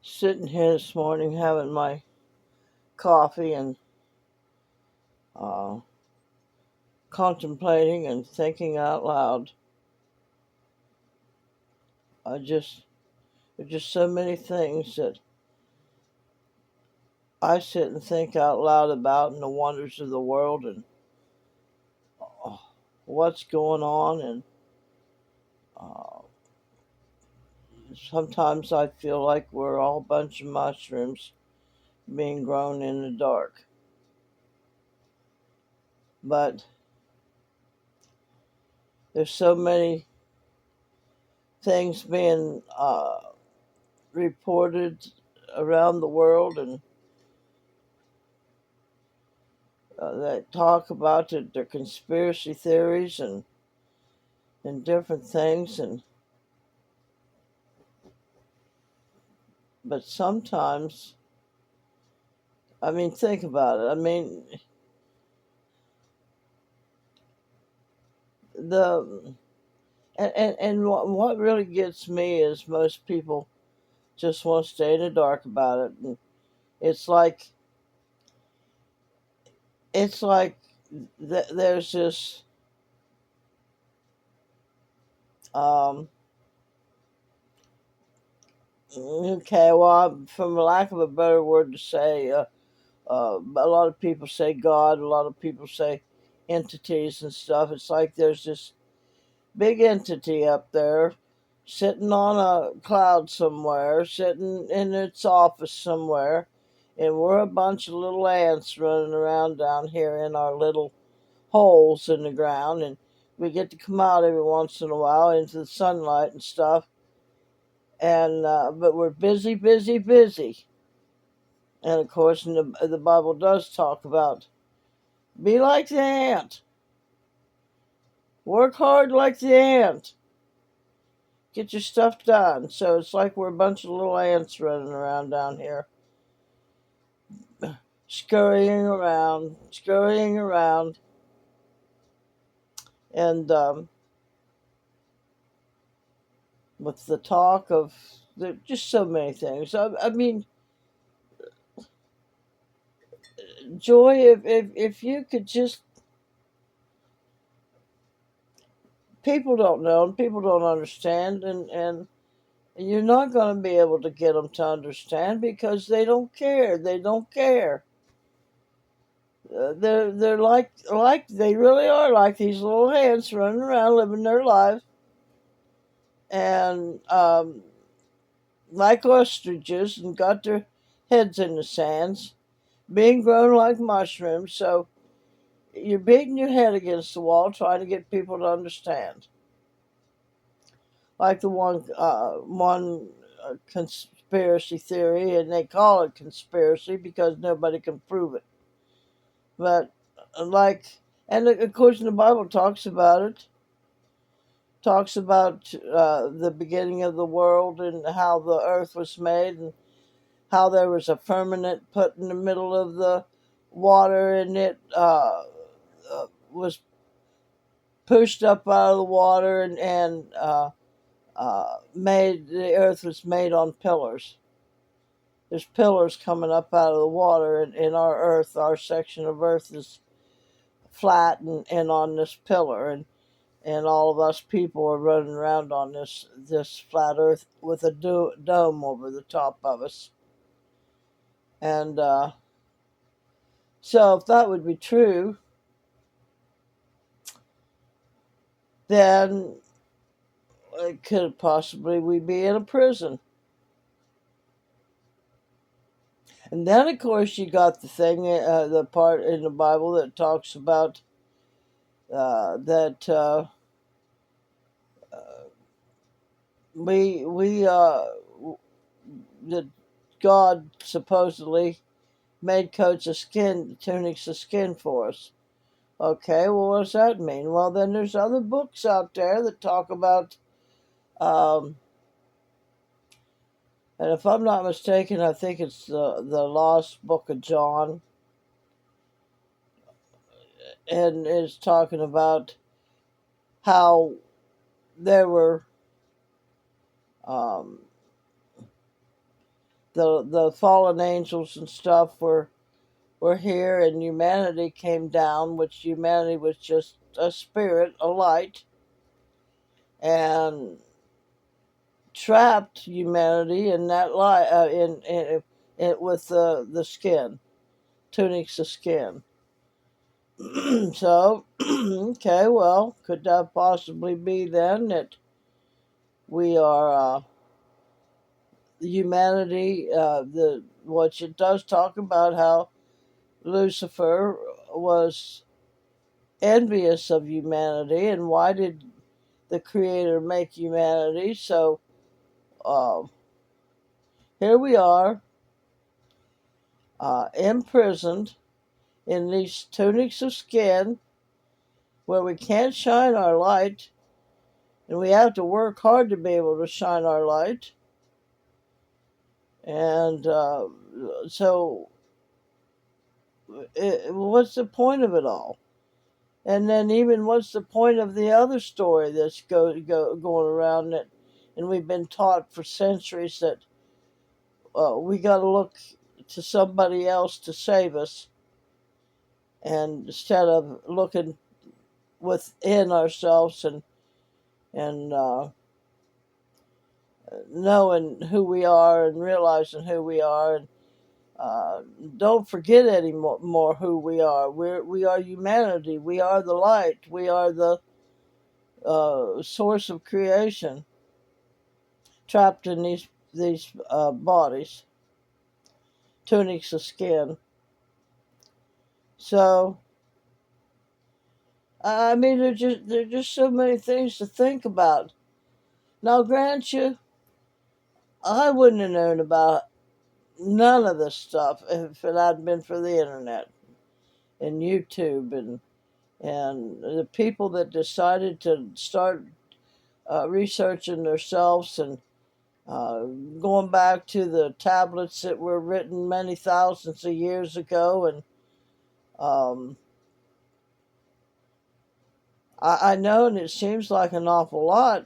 Sitting here this morning having my coffee and uh, contemplating and thinking out loud. There's just so many things that I sit and think out loud about, and the wonders of the world and uh, what's going on. And uh, sometimes I feel like we're all a bunch of mushrooms being grown in the dark. But there's so many things being reported around the world, and that talk about their conspiracy theories and different things. But sometimes, I mean, think about it. I mean, the and what really gets me is most people just want to stay in the dark about it. And it's like it's like there's this um, okay, well, from lack of a better word to say, a lot of people say God, a lot of people say entities and stuff. It's like there's this big entity up there sitting on a cloud somewhere, sitting in its office somewhere, and we're a bunch of little ants running around down here in our little holes in the ground, and we get to come out every once in a while into the sunlight and stuff. And but we're busy, busy, busy. And of course, the Bible does talk about be like the ant, work hard like the ant, get your stuff done. So it's like we're a bunch of little ants running around down here, scurrying around, and with the talk of just so many things. I mean, Joy, if you could just, people don't know and people don't understand, and you're not going to be able to get them to understand because they don't care. They don't care. They're like they really are like these little ants running around living their life, and like ostriches, and got their heads in the sands, being grown like mushrooms. So you're beating your head against the wall trying to get people to understand. Like the one conspiracy theory, and they call it conspiracy because nobody can prove it. But like, and of course, the Bible talks about it. Talks about the beginning of the world and how the earth was made, and how there was a firmament put in the middle of the water, and it was pushed up out of the water, and made the earth was made on pillars. There's pillars coming up out of the water, and our earth, our section of earth, is flat and on this pillar, and all of us people are running around on this flat earth with a dome over the top of us. And so if that would be true, then it could possibly we be in a prison. And then of course you got the thing, the part in the Bible that talks about that we that God supposedly made coats of skin, tunics of skin for us. Okay, well, what does that mean? Well, then there's other books out there that talk about, um, and if I'm not mistaken, I think it's the Lost Book of John, and is talking about how there were um, the fallen angels and stuff were here, and humanity came down, which humanity was just a spirit, a light, and trapped humanity in that light, in with the skin, tunics of skin. So, okay, well, could that possibly be then that we are humanity? Which it does talk about how Lucifer was envious of humanity, and why did the Creator make humanity? So, uh, here we are, imprisoned in these tunics of skin, where we can't shine our light, and we have to work hard to be able to shine our light. And so, what's the point of it all? And then, even what's the point of the other story that's going around that, and we've been taught for centuries that we got to look to somebody else to save us, and instead of looking within ourselves and knowing who we are and realizing who we are, and uh, don't forget anymore who we are. We are humanity. We are the light. We are the source of creation, trapped in these bodies, tunics of skin. So I mean, there's just so many things to think about. Now, grant you, I wouldn't have known about none of this stuff if it hadn't been for the internet and YouTube and the people that decided to start researching themselves and uh, going back to the tablets that were written many thousands of years ago. And um, I know, and it seems like an awful lot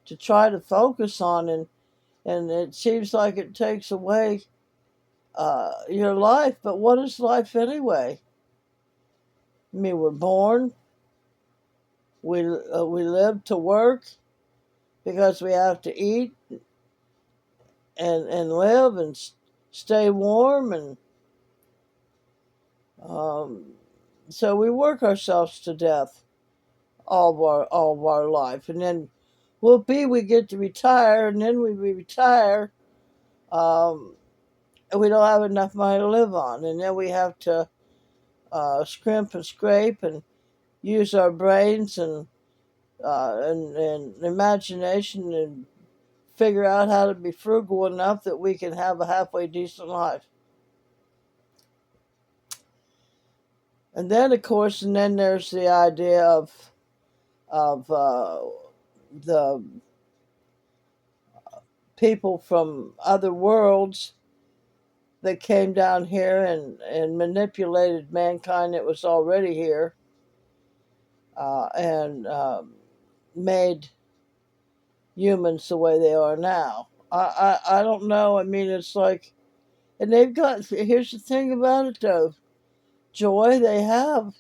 to try to focus on, and it seems like it takes away your life. But what is life anyway? I mean, we're born, we live to work because we have to eat and live and stay warm, and um, so we work ourselves to death all of our life, and then we get to retire, and then we retire, um, and we don't have enough money to live on, and then we have to scrimp and scrape and use our brains and imagination and figure out how to be frugal enough that we can have a halfway decent life. And then, of course, and then there's the idea of the people from other worlds that came down here and manipulated mankind that was already here, and made humans the way they are now. I don't know. I mean, it's like, and they've got, here's the thing about it though, Joy, they have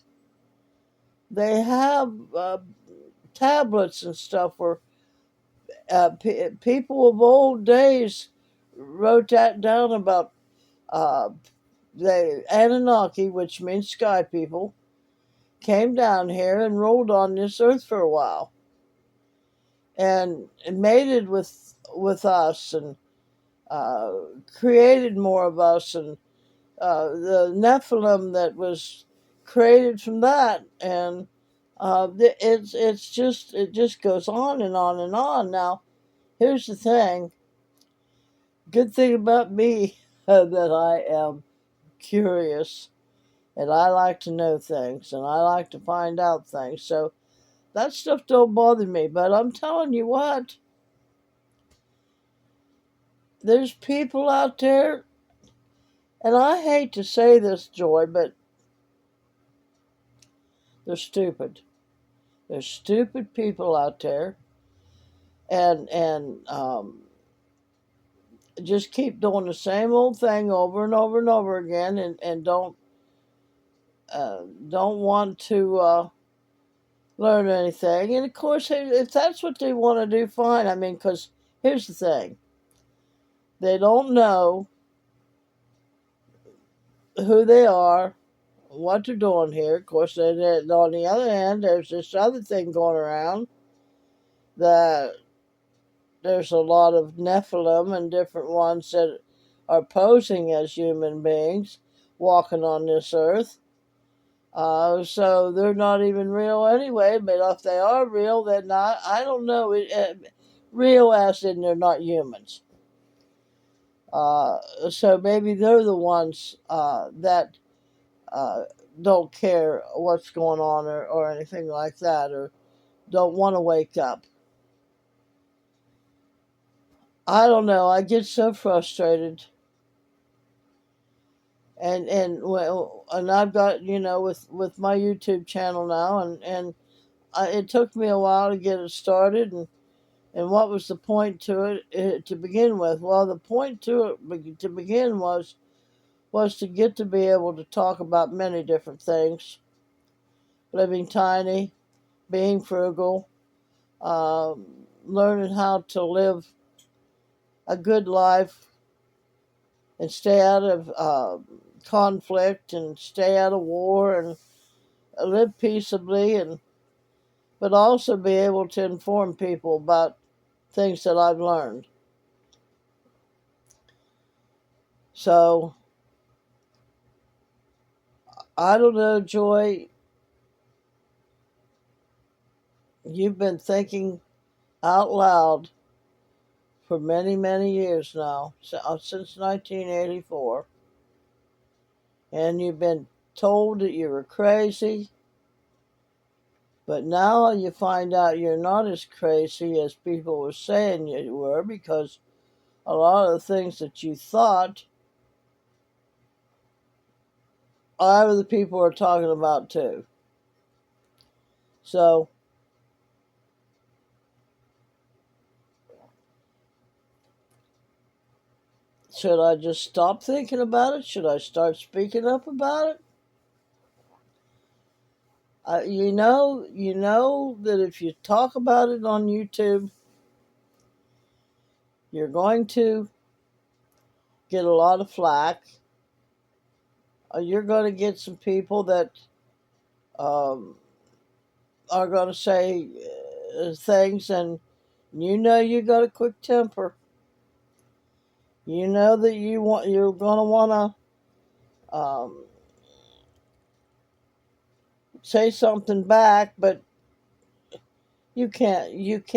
tablets and stuff where people of old days wrote that down about uh, the Anunnaki, which means sky people, came down here and rolled on this earth for a while, and mated with us, and uh, created more of us, and the Nephilim that was created from that, and it just goes on and on and on. Now, here's the thing. Good thing about me that I am curious, and I like to know things, and I like to find out things. So that stuff don't bother me. But I'm telling you what, there's people out there, and I hate to say this, Joy, but they're stupid. There's stupid people out there, and just keep doing the same old thing over and over and over again, and don't want to learn anything. And of course, if that's what they want to do, fine. I mean, because here's the thing: they don't know who they are, what they're doing here. Of course, on the other hand, there's this other thing going around that there's a lot of Nephilim and different ones that are posing as human beings walking on this earth. So they're not even real anyway, but if they are real, they're not. I don't know. Real as in they're not humans. So maybe they're the ones that uh, don't care what's going on or anything like that, or don't want to wake up. I don't know. I get so frustrated, and I've got with my YouTube channel now, it took me a while to get it started, and what was the point to to begin with? Well, the point to it to begin was to get to be able to talk about many different things: living tiny, being frugal, learning how to live a good life and stay out of conflict and stay out of war and live peaceably, and but also be able to inform people about things that I've learned. So I don't know, Joy. You've been thinking out loud for many, many years now, since 1984, and you've been told that you were crazy, but now you find out you're not as crazy as people were saying you were, because a lot of the things that you thought, other people are talking about too. So, should I just stop thinking about it? Should I start speaking up about it? You know that if you talk about it on YouTube, you're going to get a lot of flack. You're going to get some people that um, are going to say things, and you got a quick temper. You know that you're going to want to say something back, but you cannot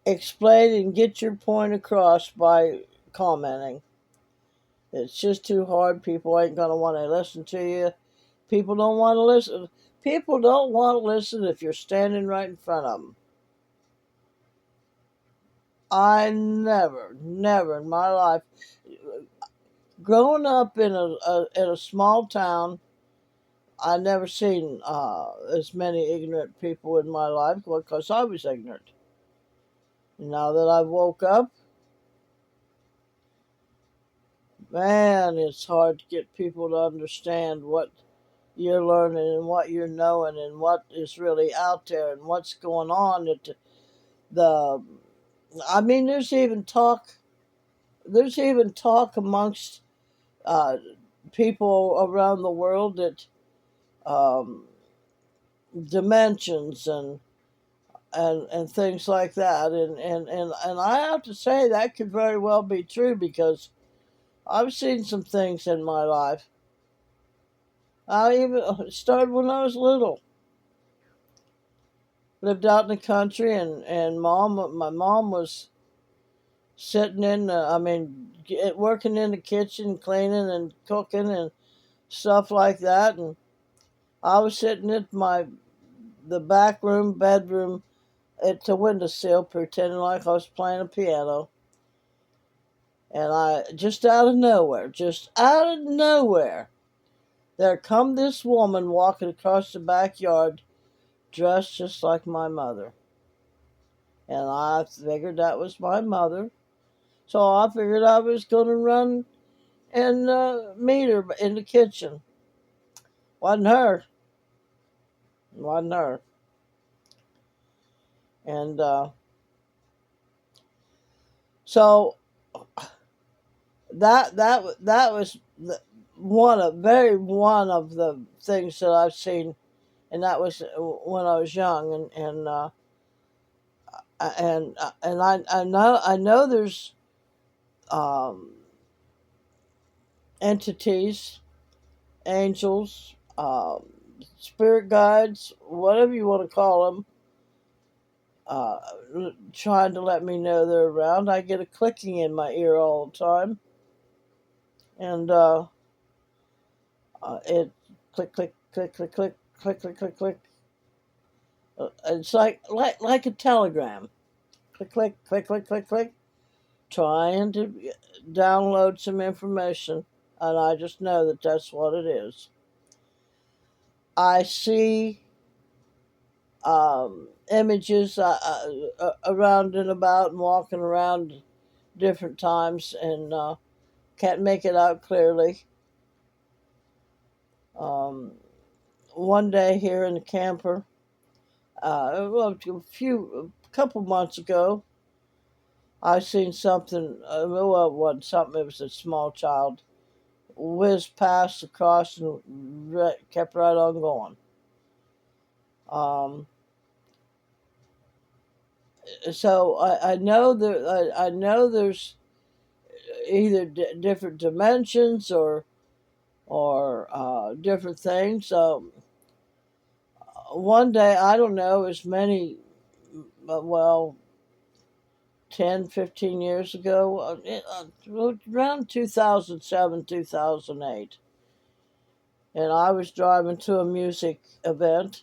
explain and get your point across by commenting. It's just too hard. People ain't going to want to listen to you. People don't want to listen. People don't want to listen if you're standing right in front of them. I never in my life, growing up in a small town, I never seen as many ignorant people in my life because I was ignorant. Now that I've woke up, man, it's hard to get people to understand what you're learning and what you're knowing and what is really out there and what's going on. The I mean, there's even talk amongst uh, people around the world that um, dimensions and things like that, and I have to say that could very well be true, because I've seen some things in my life. I even started when I was little. Lived out in the country, and my mom was sitting working in the kitchen, cleaning and cooking and stuff like that, and I was sitting at the back room bedroom at the windowsill, pretending like I was playing a piano, and I just out of nowhere, there come this woman walking across the backyard, dressed just like my mother. And I figured that was my mother. So I figured I was going to run and meet her in the kitchen. Wasn't her. Wasn't her. And so that was one of the things that I've seen, and that was when I was young, and I know there's um, entities, angels, spirit guides, whatever you want to call them, uh, trying to let me know they're around. I get a clicking in my ear all the time, and it click, click, click, click, click, click, click, click, click. It's like a telegram. Click, click, click, click, click, click. Trying to download some information, and I just know that that's what it is. I see images around and about and walking around different times, and can't make it out clearly. Um, One day here in the camper, well, a couple months ago, I seen something. Well, it wasn't something. It was a small child whizzed past across and kept right on going. Um, so I know that I know there's either different dimensions or different things. One day, I don't know, as many, well, 10, 15 years ago, around 2007, 2008, and I was driving to a music event,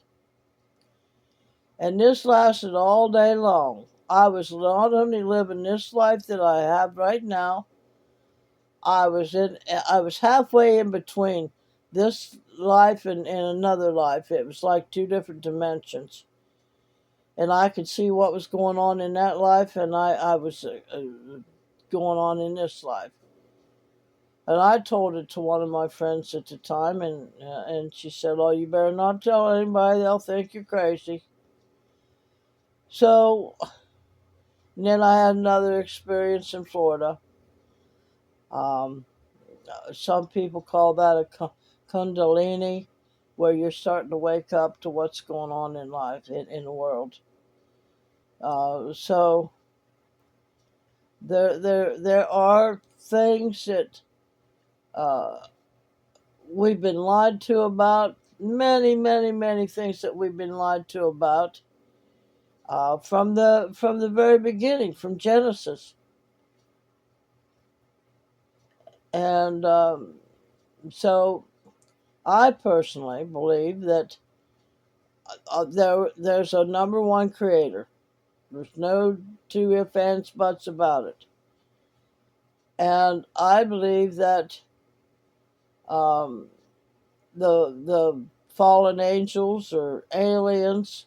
and this lasted all day long. I was not only living this life that I have right now, I was halfway in between this life and another life. It was like two different dimensions. And I could see what was going on in that life, and I was going on in this life. And I told it to one of my friends at the time, and she said, "Oh, you better not tell anybody; they'll think you're crazy." So then I had another experience in Florida. Um, some people call that a kundalini, where you're starting to wake up to what's going on in life, in the world. So there are things that uh, we've been lied to about. Many, many, many things that we've been lied to about from the very beginning, from Genesis, and so I personally believe that there's a number one creator. There's no two ifs, ands, buts about it. And I believe that um, the fallen angels or aliens,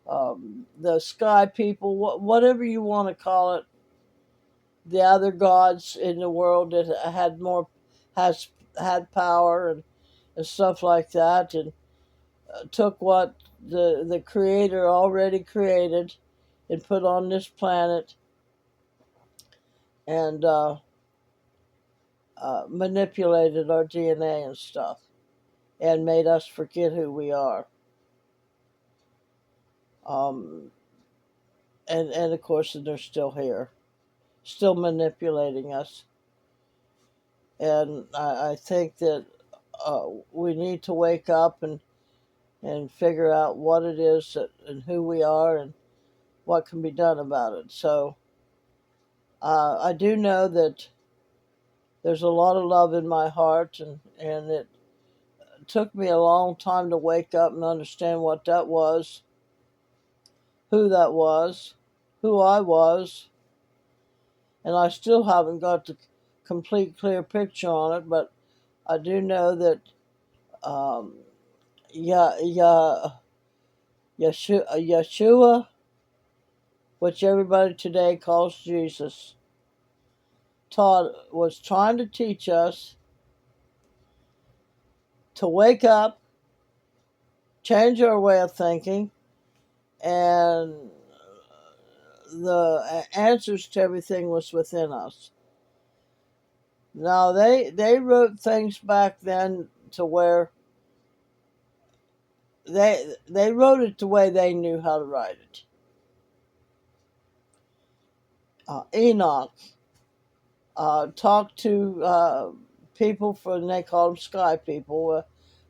the sky people, whatever you want to call it, the other gods in the world that has had power and stuff like that, and took what the creator already created and put on this planet, and manipulated our DNA and stuff, and made us forget who we are. Um, and of course, they're still here, still manipulating us. And I think that we need to wake up and figure out what it is and who we are and what can be done about it. So I do know that there's a lot of love in my heart, and it took me a long time to wake up and understand what that was, who that was, who I was, and I still haven't got the complete clear picture on it, but I do know that um, yeah, Yeshua which everybody today calls Jesus, was trying to teach us to wake up, change our way of thinking, and the answers to everything was within us. Now they wrote things back then to where they wrote it the way they knew how to write it. Enoch talked to people from, they called them sky people,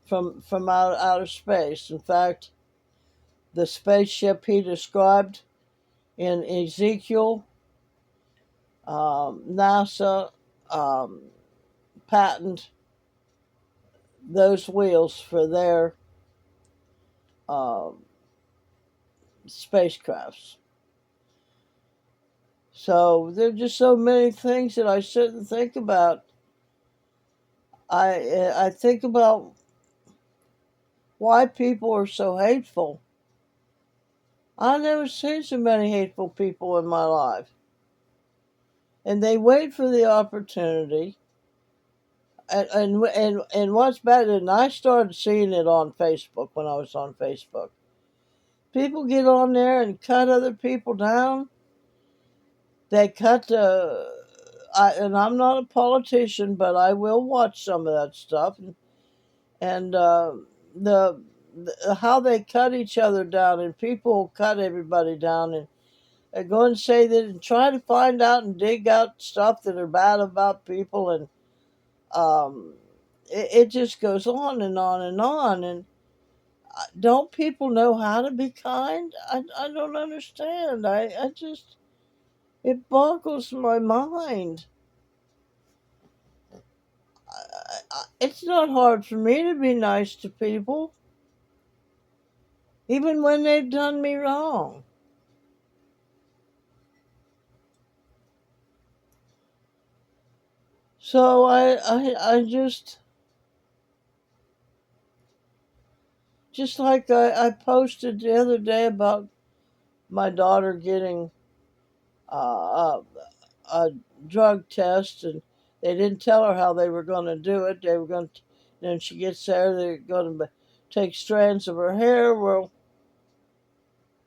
from outer space. In fact, the spaceship he described in Ezekiel, NASA patented those wheels for their spacecrafts. So there are just so many things that I sit and think about. I think about why people are so hateful. I've never seen so many hateful people in my life. And they wait for the opportunity. And what's better, and I started seeing it on Facebook when I was on Facebook. People get on there and cut other people down. They cut and I'm not a politician, but I will watch some of that stuff. And the how they cut each other down, and people cut everybody down, and go and say that and try to find out and dig out stuff that are bad about people, and it just goes on and on and on. And don't people know how to be kind? I don't understand. I just, it boggles my mind. It's not hard for me to be nice to people, even when they've done me wrong. So I just like I posted the other day about my daughter getting a drug test, and they didn't tell her how they were going to do it. They were going to, then she gets there, they're going to take strands of her hair. Well,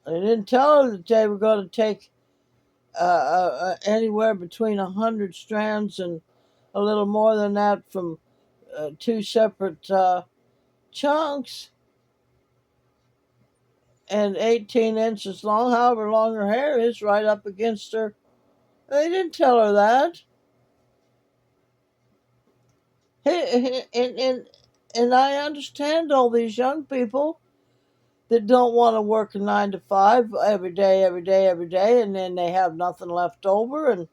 they didn't tell her that they were going to take anywhere between 100 strands and a little more than that from two separate chunks, and 18 inches long, however long her hair is, right up against her. They didn't tell her that. And I understand all these young people that don't want to work a 9 to 5 every day, and then they have nothing left over, and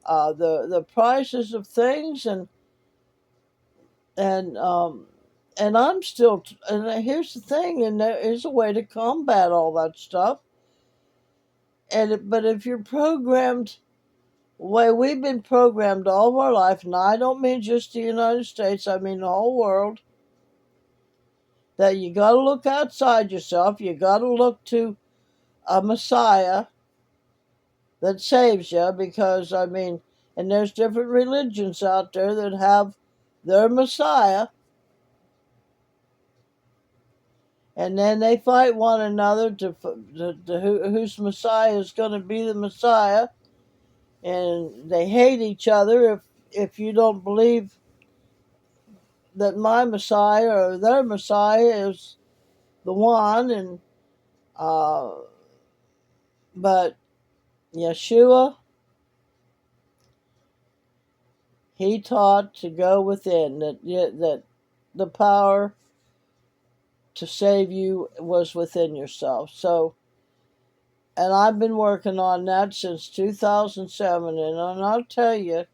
the prices of things, and and I'm still. And here's the thing, and there is a way to combat all that stuff. But if you're programmed the way we've been programmed all of our life, and I don't mean just the United States, I mean the whole world, that you got to look outside yourself. You got to look to a Messiah that saves you, because, I mean, and there's different religions out there that have their Messiah, and then they fight one another to whose Messiah is going to be the Messiah, and they hate each other if you don't believe that my Messiah or their Messiah is the one. And but Yeshua, he taught to go within, that the power to save you was within yourself. So, and I've been working on that since 2007, and I'll tell you,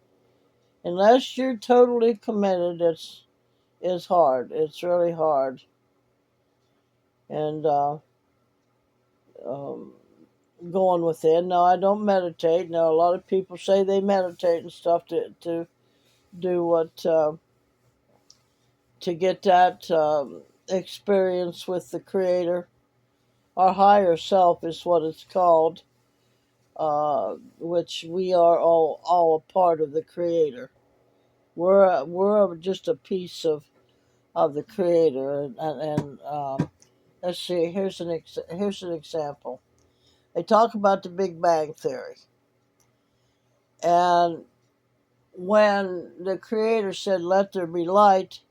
unless you're totally committed, it's hard. It's really hard. And um, going within. Now, I don't meditate. Now, a lot of people say they meditate and stuff to do what, to get that experience with the Creator. Our higher self is what it's called. which we are all a part of the Creator. We're just a piece of the Creator, and let's see. Here's an example. They talk about the Big Bang Theory, and when the Creator said, "Let there be light,"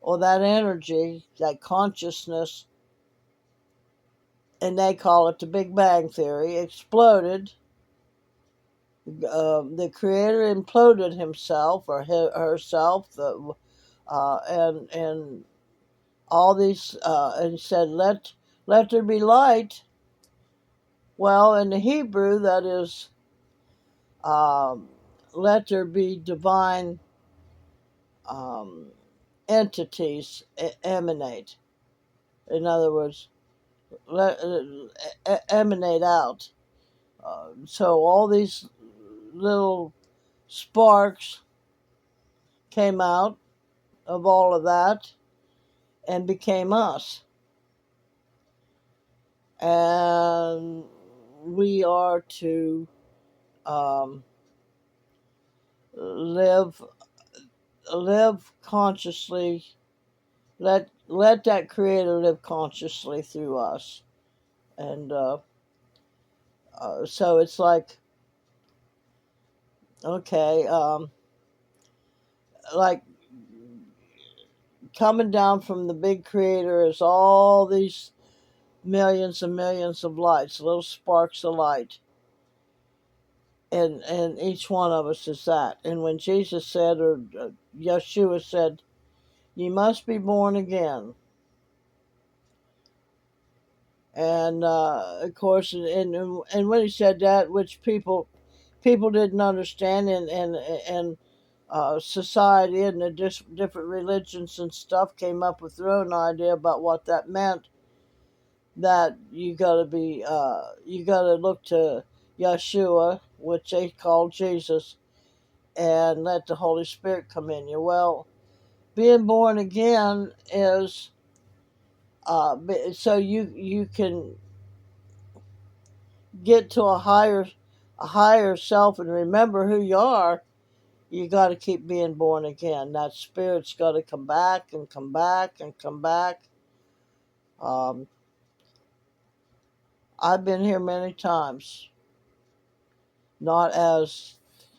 or that energy, that consciousness, and they call it the Big Bang Theory, exploded. The Creator imploded himself or herself, and all these, and said, "Let there be light." Well, in the Hebrew, that is, um, let there be divine um, entities emanate. In other words, emanate out. So all these little sparks came out of all of that and became us. And we are to um, live consciously. Let that Creator live consciously through us. And so it's like, okay, like coming down from the big Creator is all these millions and millions of lights, little sparks of light. And each one of us is that. And when Jesus said, or Yeshua said, "You must be born again." And of course, and when he said that, which people didn't understand, and society and the different religions and stuff came up with their own idea about what that meant. That you gotta look to Yeshua, which they call Jesus, and let the Holy Spirit come in you. Well, being born again is so you can get to a higher self and remember who you are. You got to keep being born again. That spirit's got to come back and come back and come back. Um, I've been here many times, not as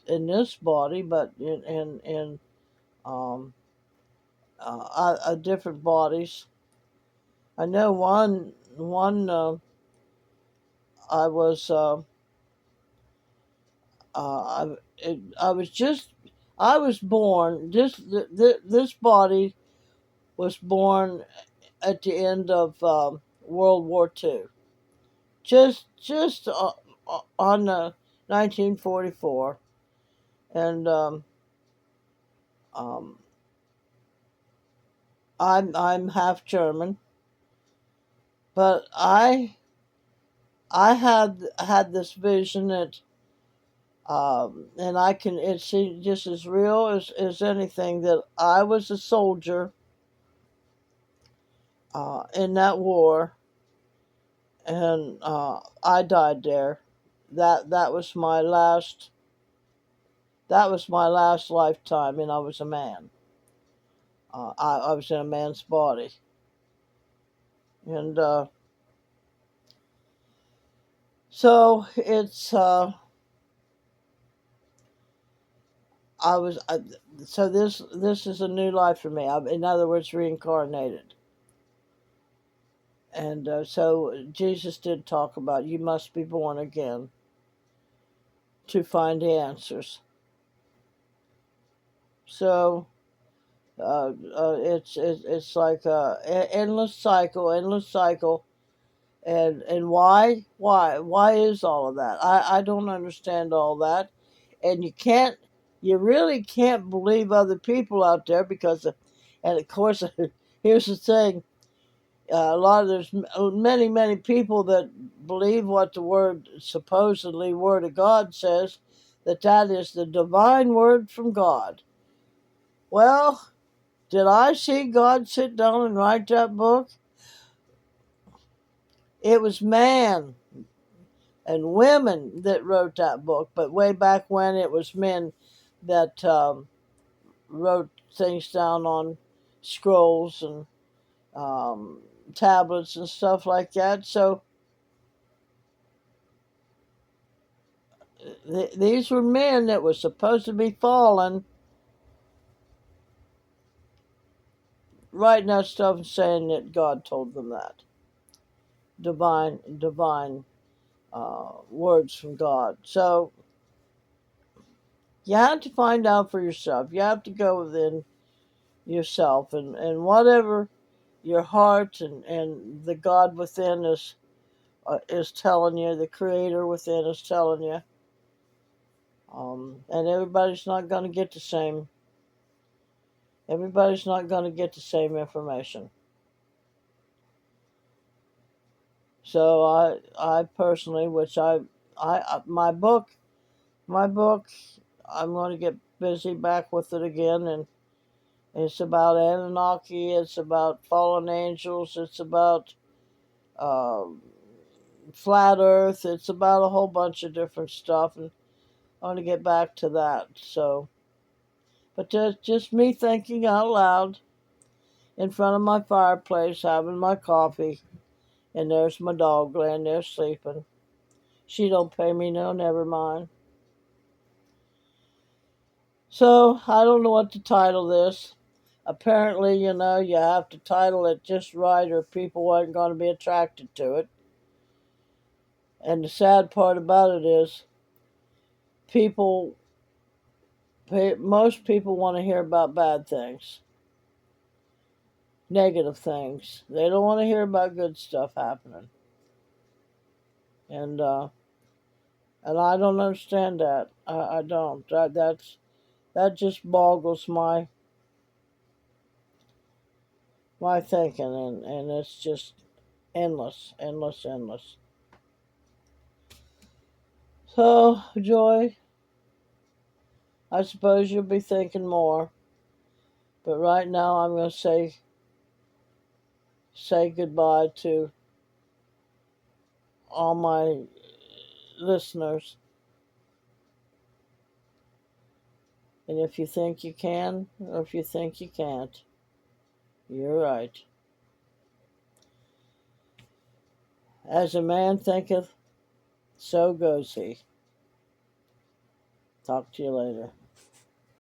in this body, but in different bodies. I know one I was I was just I was born this body was born at the end of World War II, just on 1944, and um, I'm half German, but I had this vision that, and it's just as real as anything, that I was a soldier in that war, and I died there. That was my last. That was my last lifetime, and I was a man. I was in a man's body, and so it's I was so this is a new life for me. In other words, reincarnated. And so Jesus did talk about you must be born again to find the answers. So it's like a endless cycle, and why is all of that? I don't understand all that, and you really can't believe other people out there because, and of course, here's the thing. There's many people that believe what the supposedly word of God says, that is the divine word from God. Well, did I see God sit down and write that book? It was man. and women that wrote that book, but way back when it was men that wrote things down on scrolls and um, tablets and stuff like that. So these were men that were supposed to be fallen, writing that stuff and saying that God told them that. Divine words from God. So you have to find out for yourself. You have to go within yourself, and whatever your heart and the God within is telling you, the Creator within is telling you. And everybody's not going to get the same. Everybody's not going to get the same information. So I personally, which my book, I'm going to get busy back with it again, and it's about Anunnaki. It's about fallen angels. It's about um, flat Earth. It's about a whole bunch of different stuff, and I want to get back to that. So, but just me thinking out loud in front of my fireplace, having my coffee, and there's my dog laying there sleeping. She don't pay me no, never mind. So I don't know what to title this. Apparently, you have to title it just right, or people aren't going to be attracted to it. And the sad part about it is, people, most people want to hear about bad things, negative things. They don't want to hear about good stuff happening. And I don't understand that. I don't. That just boggles my thinking, and it's just endless, endless, endless. So, Joy, I suppose you'll be thinking more, but right now I'm going to say goodbye to all my listeners. And if you think you can, or if you think you can't, you're right. As a man thinketh, so goes he. Talk to you later.